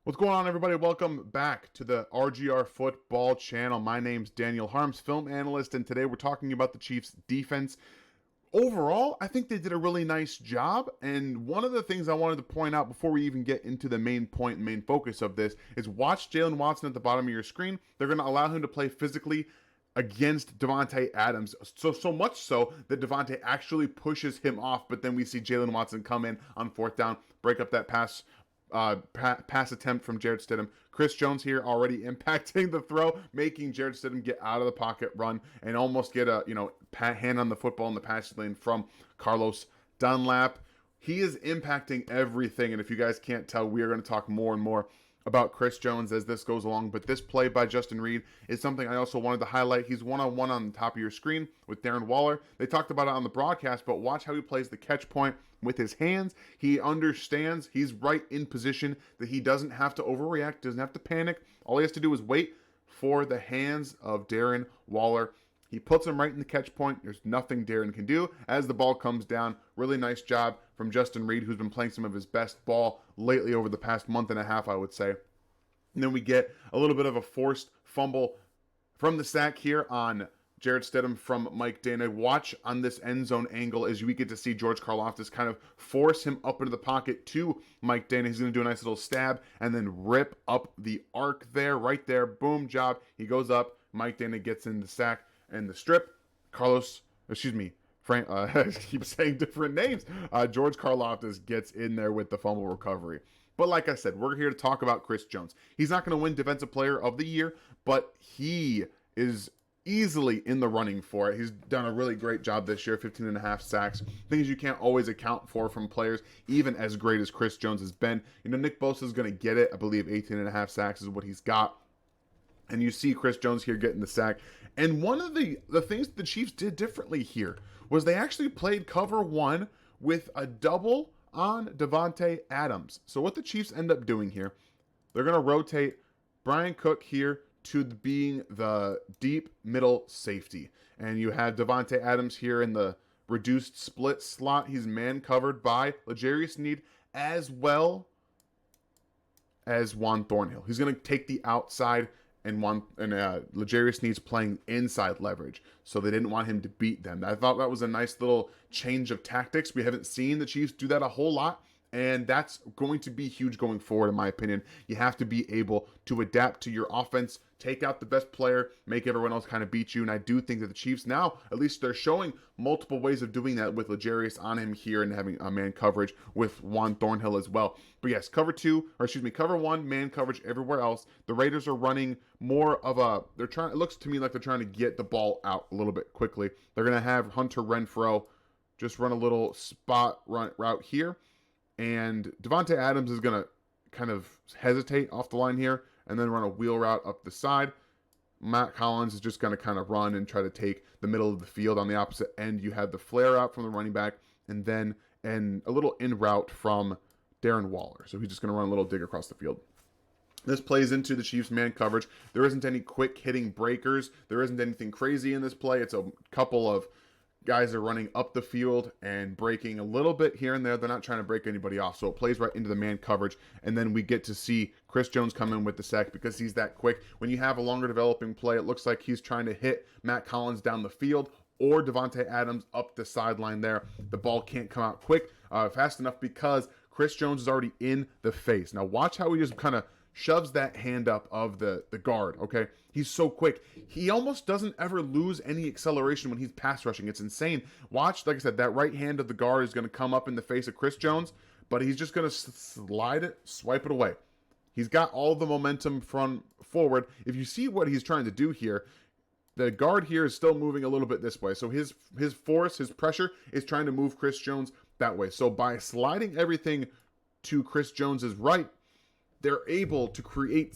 What's going on, everybody? Welcome back to the RGR Football channel. My name's Daniel Harms, film analyst, and today we're talking about the Chiefs' defense. Overall, I think they did a really nice job, and one of the things I wanted to point out before we even get into the main point and main focus of this is watch Jalen Watson at the bottom of your screen. They're going to allow him to play physically against Davante Adams, so much so that Davante actually pushes him off, but then we see Jalen Watson come in on fourth down, break up that pass attempt from Jarrett Stidham. Chris Jones here already impacting the throw, making Jarrett Stidham get out of the pocket, run, and almost get a hand on the football in the passing lane from Carlos Dunlap. He is impacting everything, and if you guys can't tell, we are going to talk more and more about Chris Jones as this goes along. But this play by Justin Reid is something I also wanted to highlight. He's one-on-one on the top of your screen with Darren Waller. They talked about it on the broadcast, but watch how he plays the catch point with his hands. He understands he's right in position, that he doesn't have to overreact, doesn't have to panic. All he has to do is wait for the hands of Darren Waller. He puts him right in the catch point. There's nothing Darren can do as the ball comes down. Really nice job from Justin Reid, who's been playing some of his best ball lately over the past month and a half, I would say. And then we get a little bit of a forced fumble from the sack here on Jarrett Stidham from Mike Danna. Watch on this end zone angle as we get to see George Karlaftis kind of force him up into the pocket to Mike Danna. He's going to do a nice little stab and then rip up the arc there, right there. Boom, job. He goes up. Mike Danna gets in the sack and the strip. Frank, I keep saying different names. George Karlaftis gets in there with the fumble recovery. But like I said, we're here to talk about Chris Jones. He's not going to win Defensive Player of the Year, but he is easily in the running for it. He's done a really great job this year, 15 and a half sacks. Things you can't always account for from players, even as great as Chris Jones has been. Nick Bosa is going to get it. I believe 18 and a half sacks is what he's got. And you see Chris Jones here getting the sack. And one of the things the Chiefs did differently here was they actually played cover one with a double on Davante Adams. So what the Chiefs end up doing here, they're going to rotate Brian Cook here to being the deep middle safety. And you have Davante Adams here in the reduced split slot. He's man covered by L'Jarius Sneed as well as Juan Thornhill. He's going to take the outside, and L'Jarius Sneed's playing inside leverage, so they didn't want him to beat them. I thought that was a nice little change of tactics. We haven't seen the Chiefs do that a whole lot, and that's going to be huge going forward, in my opinion. You have to be able to adapt to your offense, take out the best player, make everyone else kind of beat you. And I do think that the Chiefs now, at least they're showing multiple ways of doing that with L'Jarius on him here and having a man coverage with Juan Thornhill as well. But yes, cover one, man coverage everywhere else. The Raiders are running more of it looks to me like they're trying to get the ball out a little bit quickly. They're going to have Hunter Renfrow just run a little spot route here. And Davante Adams is going to kind of hesitate off the line here and then run a wheel route up the side. Matt Collins is just going to kind of run and try to take the middle of the field. On the opposite end, you have the flare out from the running back and then a little in route from Darren Waller. So he's just going to run a little dig across the field. This plays into the Chiefs' man coverage. There isn't any quick hitting breakers. There isn't anything crazy in this play. It's a couple of guys are running up the field and breaking a little bit here and there. They're not trying to break anybody off. So it plays right into the man coverage. And then we get to see Chris Jones come in with the sack because he's that quick. When you have a longer developing play, it looks like he's trying to hit Matt Collins down the field or Davante Adams up the sideline there. The ball can't come out fast enough because Chris Jones is already in the face. Now watch how he just kind of shoves that hand up of the guard, okay? He's so quick. He almost doesn't ever lose any acceleration when he's pass rushing. It's insane. Watch, like I said, that right hand of the guard is going to come up in the face of Chris Jones, but he's just going to swipe it away. He's got all the momentum from forward. If you see what he's trying to do here, the guard here is still moving a little bit this way. So his force, his pressure is trying to move Chris Jones that way. So by sliding everything to Chris Jones's right, they're able to create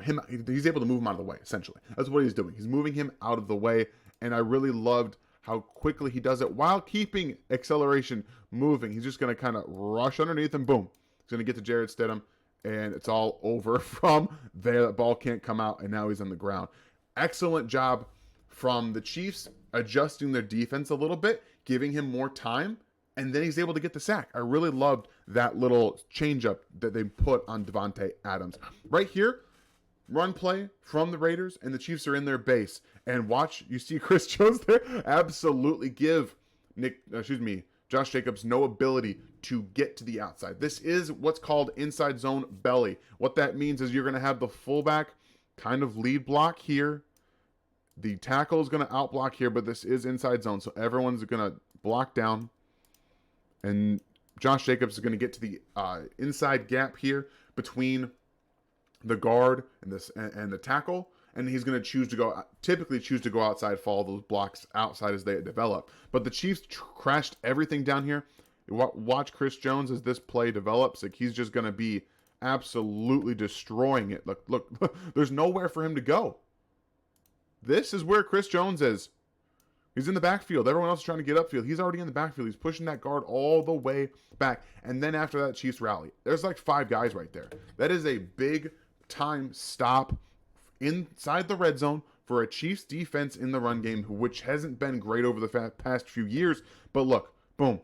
him. He's able to move him out of the way, essentially. That's what he's doing. He's moving him out of the way. And I really loved how quickly he does it while keeping acceleration moving. He's just going to kind of rush underneath and boom. He's going to get to Jarrett Stidham. And it's all over from there. That ball can't come out. And now he's on the ground. Excellent job from the Chiefs adjusting their defense a little bit, giving him more time. and then he's able to get the sack. I really loved that little changeup that they put on Davante Adams. Right here, run play from the Raiders, and the Chiefs are in their base. And watch, you see Chris Jones there absolutely give Josh Jacobs no ability to get to the outside. This is what's called inside zone belly. What that means is you're going to have the fullback kind of lead block here. The tackle is going to outblock here, but this is inside zone, so everyone's going to block down. And Josh Jacobs is going to get to the inside gap here between the guard and the tackle, and he's going to typically choose to go outside, follow those blocks outside as they develop. But the Chiefs crashed everything down here. Watch Chris Jones as this play develops. Like, he's just going to be absolutely destroying it. Look, there's nowhere for him to go. This is where Chris Jones is. He's in the backfield. Everyone else is trying to get upfield. He's already in the backfield. He's pushing that guard all the way back. And then after that, Chiefs rally. There's like 5 guys right there. That is a big time stop inside the red zone for a Chiefs defense in the run game, which hasn't been great over the past few years. But look, boom.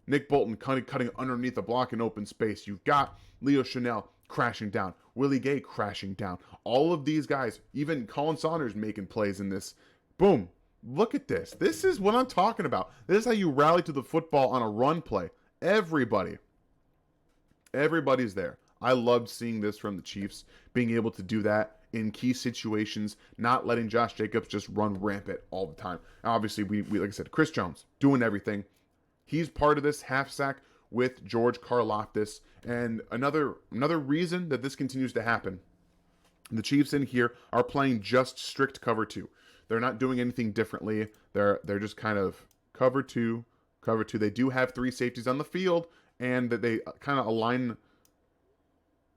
Nick Bolton cutting underneath the block in open space. You've got Leo Chanel crashing down. Willie Gay crashing down. All of these guys, even Colin Saunders making plays in this. Boom. Look at this. This is what I'm talking about. This is how you rally to the football on a run play. Everybody's there. I loved seeing this from the Chiefs, being able to do that in key situations, not letting Josh Jacobs just run rampant all the time. Obviously, we like I said, Chris Jones doing everything. He's part of this half sack with George Karlaftis. And another reason that this continues to happen, the Chiefs in here are playing just strict cover 2. They're not doing anything differently. They're just kind of cover two. They do have 3 safeties on the field, and that they kind of align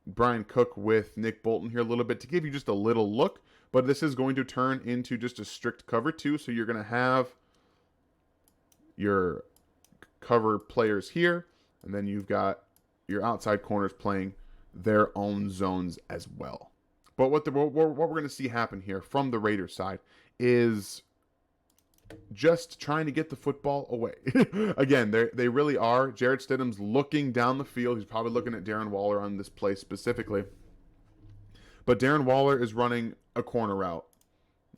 Brian Cook with Nick Bolton here a little bit to give you just a little look. But this is going to turn into just a strict cover 2. So you're going to have your cover players here, and then you've got your outside corners playing their own zones as well. But what we're going to see happen here from the Raiders side is just trying to get the football away. Again, they really are. Jarrett Stidham's looking down the field. He's probably looking at Darren Waller on this play specifically. But Darren Waller is running a corner route.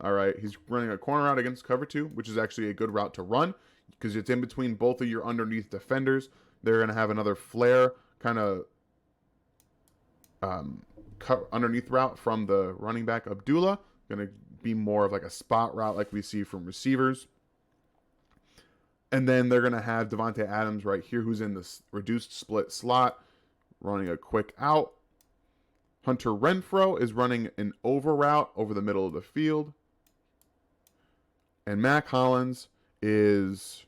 All right, he's running a corner route against cover 2, which is actually a good route to run because it's in between both of your underneath defenders. They're going to have another flare kind of underneath route from the running back Abdullah. Going to be more of like a spot route like we see from receivers. And then they're going to have Davante Adams right here, who's in this reduced split slot, running a quick out. Hunter Renfrow is running an over route over the middle of the field. And Mac Hollins is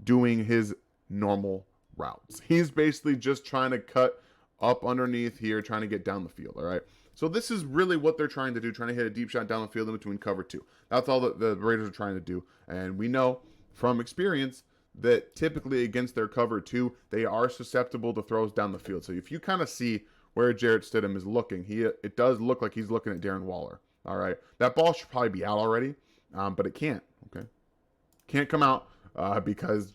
doing his normal routes. He's basically just trying to cut up underneath here, trying to get down the field, all right? So this is really what they're trying to do, trying to hit a deep shot down the field in between cover 2. That's all that the Raiders are trying to do. And we know from experience that typically against their cover 2, they are susceptible to throws down the field. So if you kind of see where Jarrett Stidham is looking, it does look like he's looking at Darren Waller. All right, that ball should probably be out already, but it can't. Okay, can't come out because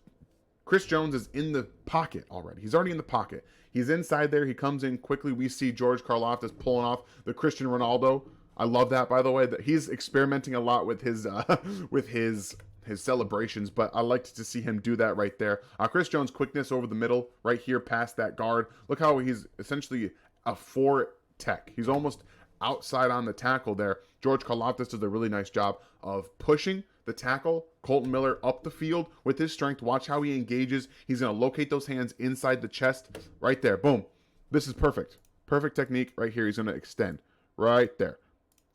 Chris Jones is in the pocket already. He's already in the pocket. He's inside there. He comes in quickly. We see George Karlaftis pulling off the Cristiano Ronaldo. I love that, by the way. That he's experimenting a lot with his celebrations, but I liked to see him do that right there. Chris Jones' quickness over the middle, right here past that guard. Look how he's essentially a 4 tech. He's almost outside on the tackle there. George Karlaftis does a really nice job of pushing the tackle, Colton Miller, up the field with his strength. Watch how he engages. He's going to locate those hands inside the chest right there. Boom. This is perfect. Perfect technique right here. He's going to extend right there.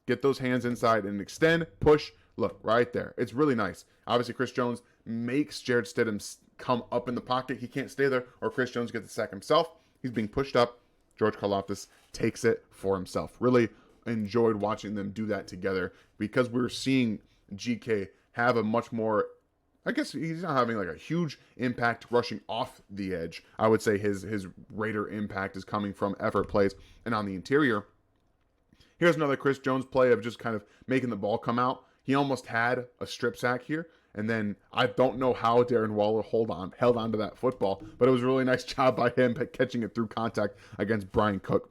Get those hands inside and extend, push. Look, right there. It's really nice. Obviously, Chris Jones makes Jarrett Stidham come up in the pocket. He can't stay there, or Chris Jones gets the sack himself. He's being pushed up. George Karlaftis takes it for himself. Really enjoyed watching them do that together because we're seeing GK have a much more, I guess he's not having like a huge impact rushing off the edge. I would say his Raider impact is coming from effort plays and on the interior. Here's another Chris Jones play of just kind of making the ball come out. He almost had a strip sack here, And then I don't know how Darren Waller held on to that football, but it was a really nice job by him catching it through contact against Brian Cook.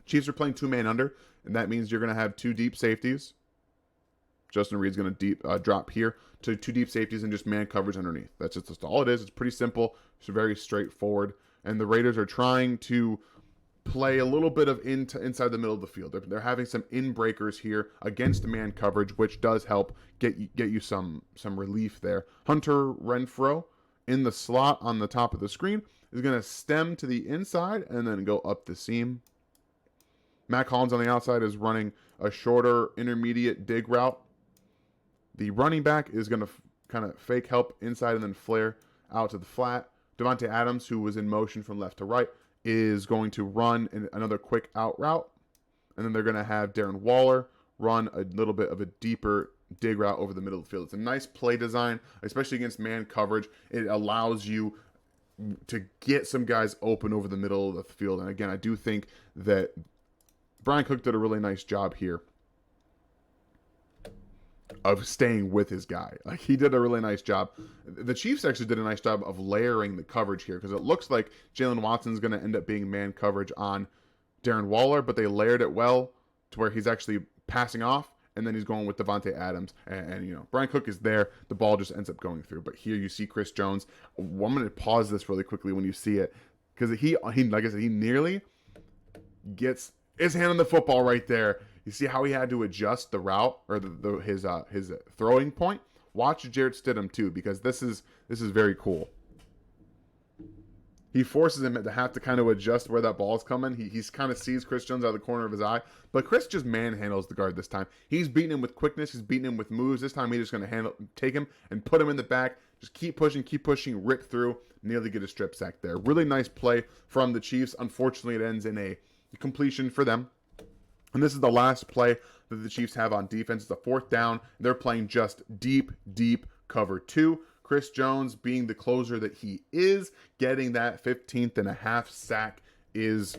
Chiefs are playing 2-man under, and that means you're going to have 2 deep safeties. Justin Reed's going to drop here to 2 deep safeties and just man coverage underneath. That's just all it is. It's pretty simple. It's very straightforward. And the Raiders are trying to play a little bit of inside the middle of the field. They're having some in breakers here against man coverage, which does help get you some relief there. Hunter Renfrow in the slot on the top of the screen is going to stem to the inside and then go up the seam. Matt Collins on the outside is running a shorter intermediate dig route. The running back is going to kind of fake help inside and then flare out to the flat. Davante Adams, who was in motion from left to right, is going to run another quick out route. And then they're going to have Darren Waller run a little bit of a deeper dig route over the middle of the field. It's a nice play design, especially against man coverage. It allows you to get some guys open over the middle of the field. And again, I do think that Brian Cook did a really nice job here of staying with his guy. Like, he did a really nice job. The Chiefs actually did a nice job of layering the coverage here, because it looks like Jalen Watson's going to end up being man coverage on Darren Waller, but they layered it well to where he's actually passing off, and then he's going with Davante Adams. And you know, Brian Cook is there. The ball just ends up going through. But here you see Chris Jones. I'm going to pause this really quickly when you see it, because he like I said, he nearly gets his hand on the football right there. You see how he had to adjust the route, or his throwing point. Watch Jarrett Stidham too, because this is very cool. He forces him to have to kind of adjust where that ball is coming. He's kind of sees Chris Jones out of the corner of his eye, but Chris just manhandles the guard this time. He's beating him with quickness. He's beating him with moves. This time he's just going to take him and put him in the back. Just keep pushing, rip through, nearly get a strip sack there. Really nice play from the Chiefs. Unfortunately, it ends in a completion for them. And this is the last play that the Chiefs have on defense. It's a 4th down. They're playing just deep cover 2. Chris Jones, being the closer that he is, getting that 15th and a half sack, is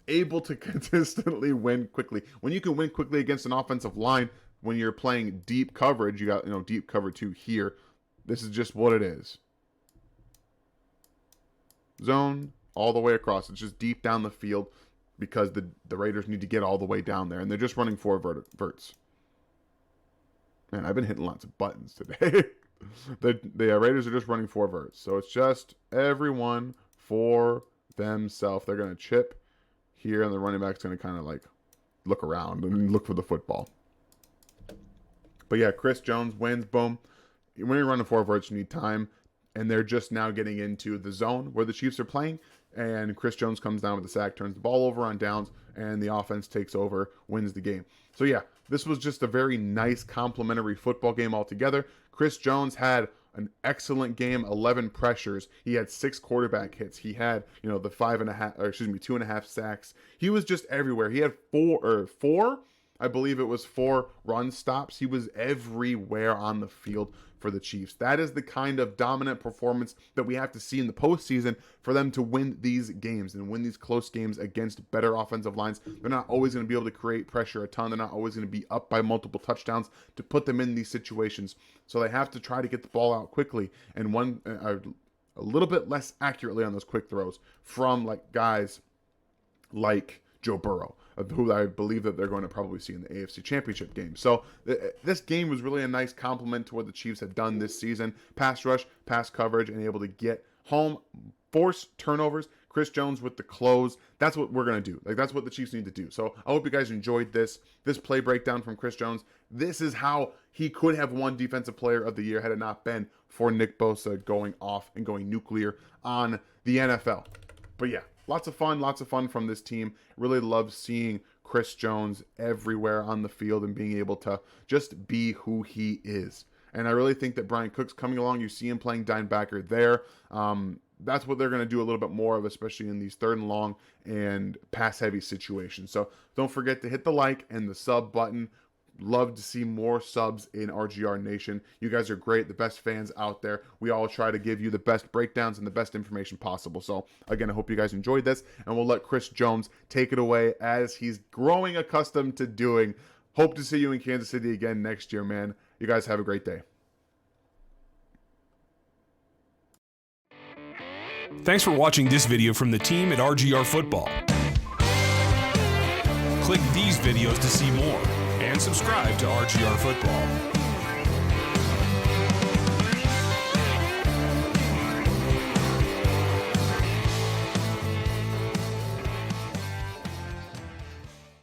able to consistently win quickly. When you can win quickly against an offensive line, when you're playing deep coverage, you got, you know, deep cover 2 here. This is just what it is. Zone all the way across. It's just deep down the field, because the Raiders need to get all the way down there. And they're just running 4 verts. Man, I've been hitting lots of buttons today. the Raiders are just running 4 verts. So it's just everyone for themselves. They're going to chip here, and the running back's going to kind of like look around and look for the football. But yeah, Chris Jones wins. Boom. When you're running 4 verts, you need time. And they're just now getting into the zone where the Chiefs are playing. And Chris Jones comes down with the sack, turns the ball over on downs, and the offense takes over, wins the game. So yeah, this was just a very nice complimentary football game altogether. Chris Jones had an excellent game, 11 pressures. He had 6 quarterback hits. He had, you know, the 2.5 sacks. He was just everywhere. He had four, I believe it was 4 run stops. He was everywhere on the field for the Chiefs. That is the kind of dominant performance that we have to see in the postseason for them to win these games and win these close games against better offensive lines. They're not always going to be able to create pressure a ton. They're not always going to be up by multiple touchdowns to put them in these situations. So they have to try to get the ball out quickly and a little bit less accurately on those quick throws from like guys like Joe Burrow, who I believe that they're going to probably see in the AFC Championship game. So this game was really a nice compliment to what the Chiefs have done this season. Pass rush, pass coverage, and able to get home, force turnovers. Chris Jones with the close. That's what we're going to do. Like, that's what the Chiefs need to do. So I hope you guys enjoyed this play breakdown from Chris Jones. This is how he could have won Defensive Player of the Year had it not been for Nick Bosa going off and going nuclear on the NFL. But yeah, lots of fun from this team. Really love seeing Chris Jones everywhere on the field and being able to just be who he is. And I really think that Brian Cook's coming along. You see him playing linebacker there. That's what they're going to do a little bit more of, especially in these 3rd and long and pass-heavy situations. So don't forget to hit the like and the sub button. Love to see more subs in RGR Nation. You guys are great, the best fans out there. We all try to give you the best breakdowns and the best information possible. So, again, I hope you guys enjoyed this, and we'll let Chris Jones take it away as he's growing accustomed to doing. Hope to see you in Kansas City again next year, man. You guys have a great day. Thanks for watching this video from the team at RGR Football. Click these videos to see more and subscribe to RGR Football.